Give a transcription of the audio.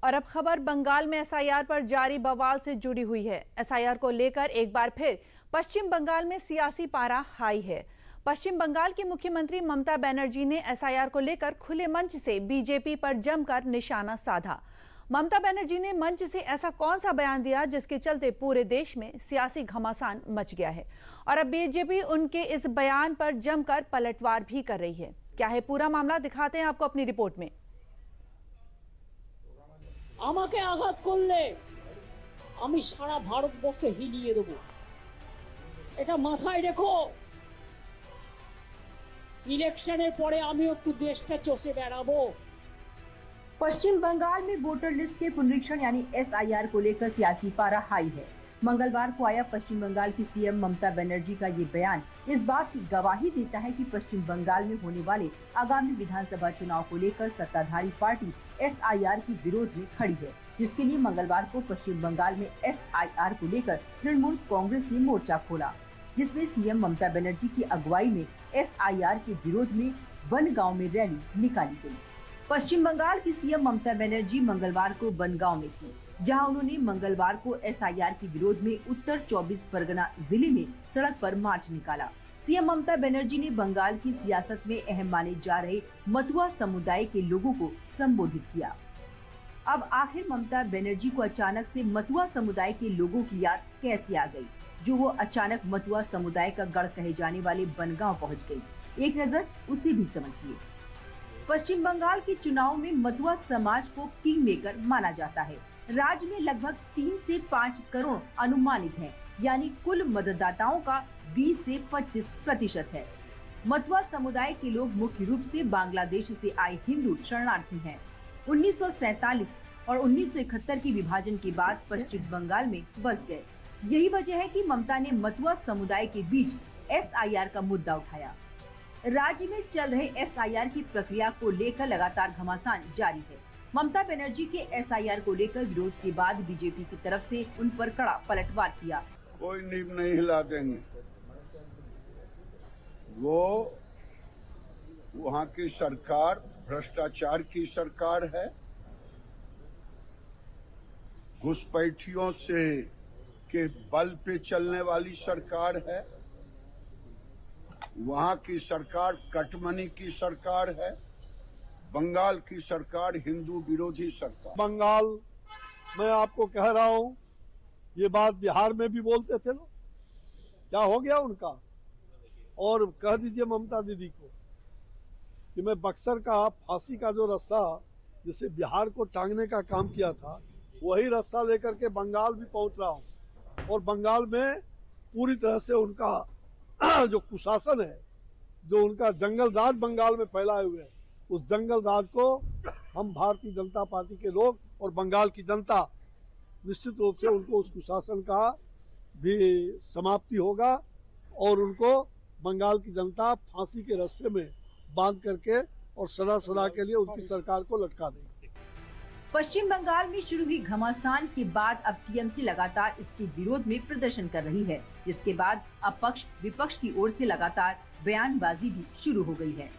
और अब खबर बंगाल में एसआईआर पर जारी बवाल से जुड़ी हुई है। एसआईआर को लेकर एक बार फिर पश्चिम बंगाल में सियासी पारा हाई है। पश्चिम बंगाल की मुख्यमंत्री ममता बनर्जी ने एसआईआर को लेकर खुले मंच से बीजेपी पर जमकर निशाना साधा। ममता बनर्जी ने मंच से ऐसा कौन सा बयान दिया जिसके चलते पूरे देश में सियासी घमासान मच गया है और अब बीजेपी उनके इस बयान पर जमकर पलटवार भी कर रही है। क्या है पूरा मामला, दिखाते हैं आपको अपनी रिपोर्ट में। আমাকে আঘাত করলে আমি সারা ভারতবর্ষ হিলিয়ে দেব, এটা মাথায় রেখো। ইলেকশনের পরে আমি একটু দেশটা চষে বেড়াবো। पश्चिम बंगाल में वोटर लिस्ट के पुनरीक्षण यानी एसआईआर को लेकर सियासी पारा हाई है। मंगलवार को आया पश्चिम बंगाल की सीएम ममता बनर्जी का ये बयान इस बात की गवाही देता है कि पश्चिम बंगाल में होने वाले आगामी विधानसभा चुनाव को लेकर सत्ताधारी पार्टी एसआईआर के विरोध में खड़ी है, जिसके लिए मंगलवार को पश्चिम बंगाल में एसआईआर को लेकर तृणमूल कांग्रेस ने मोर्चा खोला, जिसमें सीएम ममता बनर्जी की अगुवाई में एसआईआर के विरोध में बनगांव में रैली निकाली गयी। पश्चिम बंगाल की सीएम ममता बनर्जी मंगलवार को बनगांव में थी, जहां उन्होंने मंगलवार को एसआईआर के विरोध में उत्तर 24 परगना जिले में सड़क पर मार्च निकाला। सीएम ममता बनर्जी ने बंगाल की सियासत में अहम माने जा रहे मतुआ समुदाय के लोगों को संबोधित किया। अब आखिर ममता बनर्जी को अचानक से मतुआ समुदाय के लोगों की याद कैसे आ गई, जो वो अचानक मतुआ समुदाय का गढ़ कहे जाने वाले बनगांव पहुँच गयी। एक नजर उसे भी समझिए। पश्चिम बंगाल के चुनाव में मतुआ समाज को किंग मेकर माना जाता है। राज्य में लगभग 3 से 5 करोड़ अनुमानित हैं, यानी कुल मतदाताओं का 20 से 25% है। मतुआ समुदाय के लोग मुख्य रूप से बांग्लादेश से आए हिंदू शरणार्थी हैं। 1947 और 1971 के विभाजन के बाद पश्चिम बंगाल में बस गए। यही वजह है कि ममता ने मतुआ समुदाय के बीच एसआईआर का मुद्दा उठाया। राज्य में चल रहे एसआईआर की प्रक्रिया को लेकर लगातार घमासान जारी है। ममता बनर्जी के एसआईआर को लेकर विरोध के बाद बीजेपी की तरफ से उन पर कड़ा पलटवार किया। कोई नींव नहीं हिला देंगे। वो वहाँ की सरकार भ्रष्टाचार की सरकार है, घुसपैठियों से के बल पे चलने वाली सरकार है। वहाँ की सरकार कटमनी की सरकार है। बंगाल की सरकार हिंदू विरोधी सरकार। बंगाल मैं आपको कह रहा हूँ, ये बात बिहार में भी बोलते थे ना, क्या हो गया उनका। और कह दीजिए ममता दीदी को कि मैं बक्सर का फांसी का जो रास्ता जिसे बिहार को टांगने का काम किया था, वही रास्ता लेकर के बंगाल भी पहुंच रहा हूँ। और बंगाल में पूरी तरह से उनका जो कुशासन है, जो उनका जंगल राज बंगाल में फैलाए हुए है, उस जंगल राज को हम भारतीय जनता पार्टी के लोग और बंगाल की जनता निश्चित रूप से उनको उस कुशासन का भी समाप्ति होगा और उनको बंगाल की जनता फांसी के रस्से में बांध करके और सदा सदा के लिए उनकी सरकार को लटका देगी। पश्चिम बंगाल में शुरू हुई घमासान के बाद अब टीएमसी लगातार इसके विरोध में प्रदर्शन कर रही है, जिसके बाद अब पक्ष विपक्ष की ओर से लगातार बयानबाजी भी शुरू हो गई है।